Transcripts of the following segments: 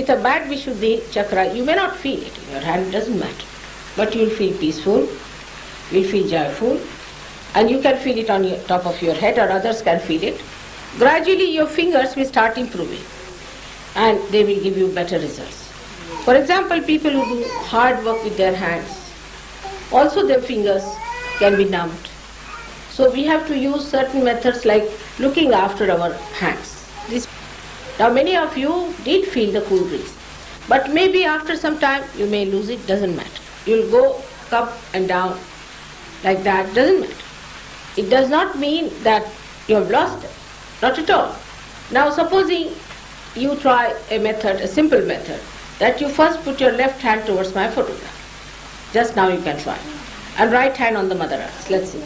With a bad Vishuddhi chakra, you may not feel it in your hand, doesn't matter. But you'll feel peaceful, you'll feel joyful, and you can feel it on your top of your head, or others can feel it. Gradually your fingers will start improving and they will give you better results. For example, people who do hard work with their hands, also their fingers can be numbed. So we have to use certain methods like looking after our hands. Now many of you did feel the cool breeze, but maybe after some time you may lose it, doesn't matter. You'll go up and down like that, doesn't matter. It does not mean that you have lost it, not at all. Now supposing you try a method, a simple method, that you first put your left hand towards my photograph. Just now you can try. And right hand on the Mother Earth. Let's see.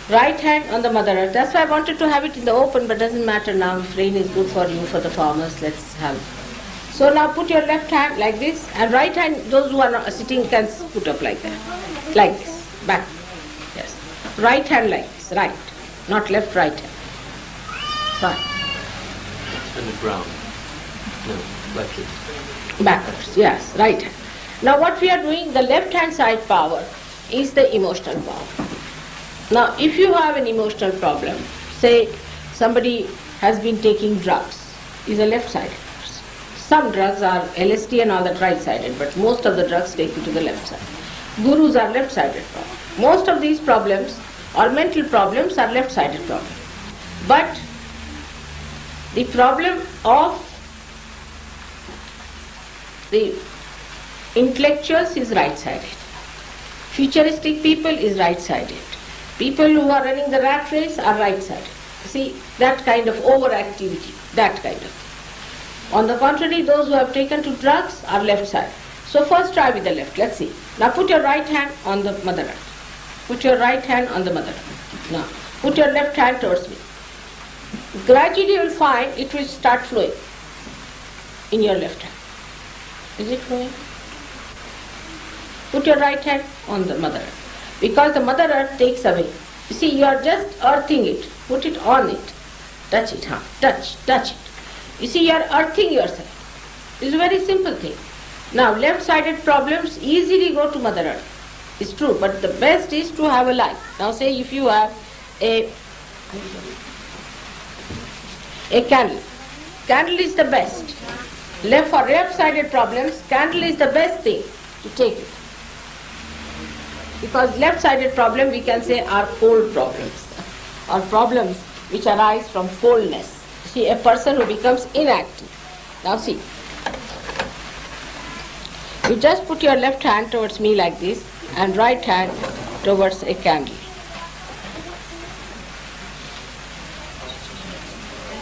Right hand on the Mother Earth. That's why I wanted to have it in the open, but doesn't matter now. If rain is good for you, for the farmers, let's have it. So now put your left hand like this, and right hand, those who are not sitting can put up like that. Like this. Back. Yes. Right hand like this. Right. Not left, right hand. Fine. And the ground. No, backwards. Backwards, yes, right hand. Now what we are doing, the left hand side power is the emotional power. Now if you have an emotional problem, say somebody has been taking drugs, is a left-sided person. Some drugs are LSD and all that right-sided, but most of the drugs take you to the left side. Gurus are left-sided problems. Most of these problems or mental problems are left-sided problems. But the problem of the intellectuals is right-sided. Futuristic people is right-sided. People who are running the rat race are right-sided. See, that kind of overactivity, that kind of. On the contrary, those who have taken to drugs are left-sided. So first try with the left, let's see. Now put your right hand on the Mother Earth. Put your right hand on the Mother Earth. Now put your left hand towards me. Gradually you will find it will start flowing in your left hand. Is it flowing? Put your right hand on the Mother Earth. Because the Mother Earth takes away. You see, you are just earthing it. Put it on it. Touch it, huh? Touch it. You see, you are earthing yourself. It's a very simple thing. Now, left-sided problems easily go to Mother Earth. It's true, but the best is to have a light. Now say if you have a candle. Candle is the best. For left-sided problems, candle is the best thing to take it. Because left-sided problem we can say are cold problems, or problems which arise from coldness. See, a person who becomes inactive. Now see, you just put your left hand towards me like this and right hand towards a candle.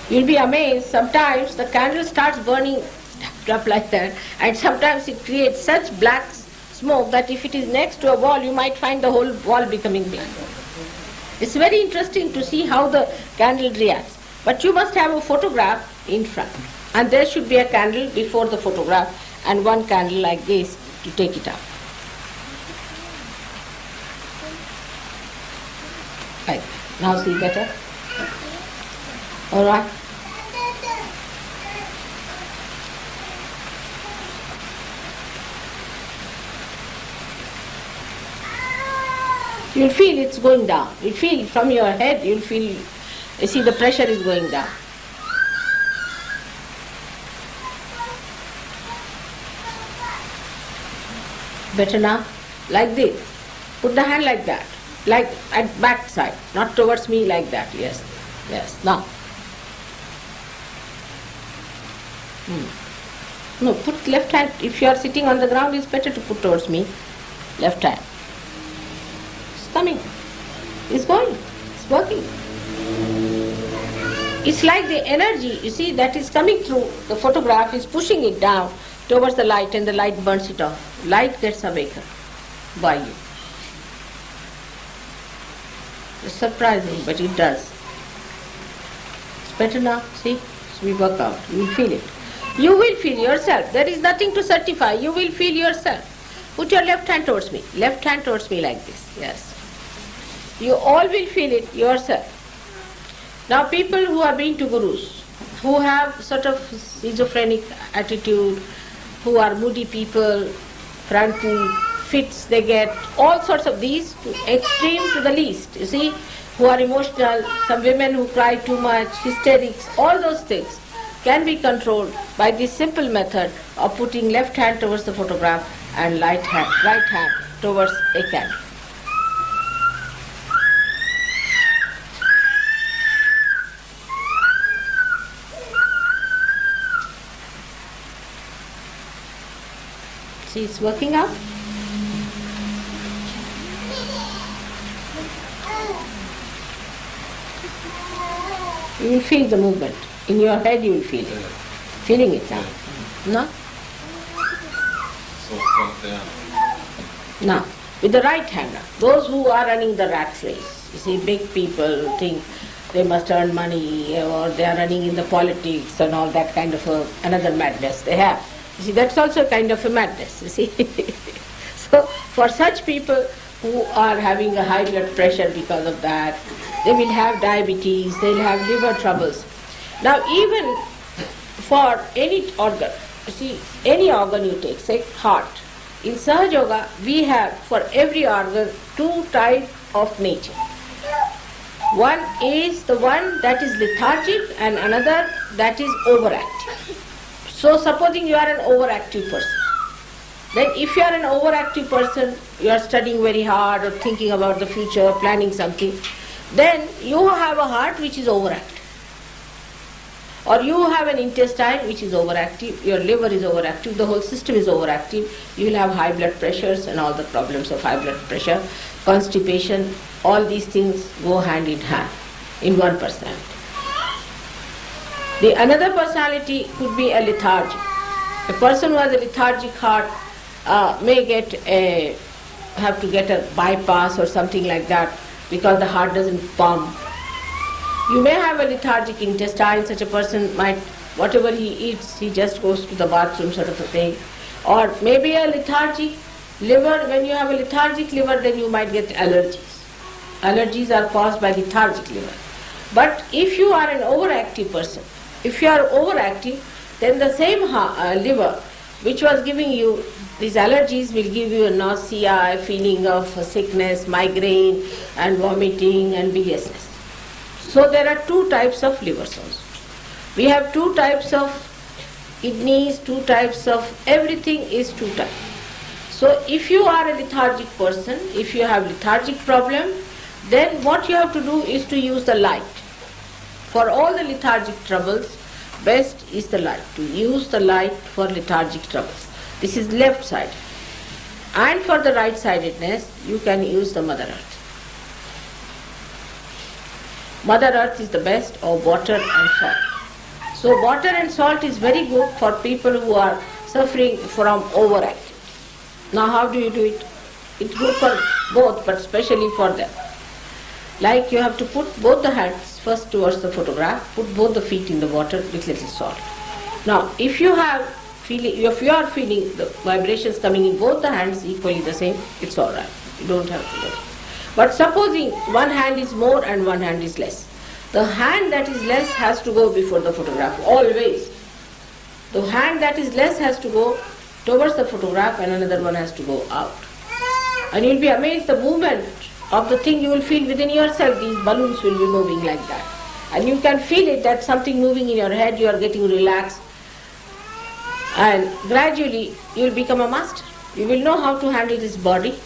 You'll be amazed, sometimes the candle starts burning up like that, and sometimes it creates such black smoke that if it is next to a wall, you might find the whole wall becoming black. It's very interesting to see how the candle reacts. But you must have a photograph in front, and there should be a candle before the photograph and one candle like this to take it out. Right. Now see better? All right. You'll feel it's going down. You'll feel from your head, you'll feel, you see the pressure is going down. Better now? Like this. Put the hand like that. Like at back side. Not towards me like that. Yes. Yes. Now. No, put left hand. If you are sitting on the ground, it's better to put towards me. Left hand. Coming. It's going. It's working. It's like the energy, you see, that is coming through the photograph is pushing it down towards the light, and the light burns it off. Light gets awakened by you. It's surprising, but it does. It's better now. See? So we work out. You will feel it. You will feel yourself. There is nothing to certify. You will feel yourself. Put your left hand towards me. Left hand towards me like this. Yes. You all will feel it yourself. Now people who are being to gurus, who have sort of schizophrenic attitude, who are moody people, frantic fits they get, all sorts of these, extreme to the least, you see, who are emotional, some women who cry too much, hysterics, all those things can be controlled by this simple method of putting left hand towards the photograph and right hand towards a candle. See, it's working out. You will feel the movement. In your head you will feel it. Feeling it now. No? So front down. Now, with the right hand now. Those who are running the rat race, you see, big people think they must earn money, or they are running in the politics and all that kind of another madness they have. You see, that's also a kind of a madness, you see. So, for such people who are having a high blood pressure because of that, they will have diabetes, they will have liver troubles. Now, even for any organ, you see, any organ you take, say heart, in Sahaja Yoga, we have for every organ two types of nature. One is the one that is lethargic and another that is overactive. So supposing you are an overactive person, then if you are an overactive person, you are studying very hard or thinking about the future, planning something, then you have a heart which is overactive. Or you have an intestine which is overactive, your liver is overactive, the whole system is overactive, you will have high blood pressures and all the problems of high blood pressure, constipation, all these things go hand in hand in one personality. The another personality could be a lethargic. A person who has a lethargic heart may have to get a bypass or something like that because the heart doesn't pump. You may have a lethargic intestine, such a person might, whatever he eats, he just goes to the bathroom sort of a thing. Or maybe a lethargic liver, when you have a lethargic liver, then you might get allergies. Allergies are caused by lethargic liver. But if you are an overactive person, if you are overactive, then the same liver which was giving you these allergies will give you a nausea, a feeling of sickness, migraine and vomiting and biliousness. So there are two types of livers also. We have two types of kidneys, two types of everything is two types. So if you are a lethargic person, if you have lethargic problem, then what you have to do is to use the light. For all the lethargic troubles, best is the light, to use the light for lethargic troubles. This is left side. And for the right-sidedness, you can use the Mother Earth. Mother Earth is the best, or water and salt. So water and salt is very good for people who are suffering from overactivity. Now how do you do it? It's good for both, but especially for them. Like you have to put both the hands first towards the photograph, put both the feet in the water with little salt. Now if you are feeling the vibrations coming in both the hands equally the same, it's alright. You don't have to do it. But supposing one hand is more and one hand is less. The hand that is less has to go before the photograph, always. The hand that is less has to go towards the photograph and another one has to go out. And you'll be amazed the movement of the thing you will feel within yourself. These balloons will be moving like that. And you can feel it, that something moving in your head, you are getting relaxed. And gradually you will become a master. You will know how to handle this body.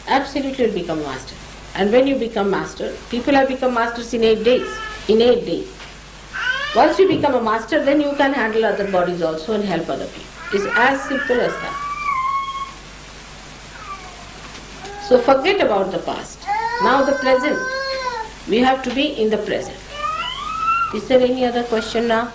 Absolutely will become a master. And when you become master, people have become masters in 8 days. In 8 days. Once you become a master, then you can handle other bodies also and help other people. It's as simple as that. So forget about the past. Now the present. We have to be in the present. Is there any other question now?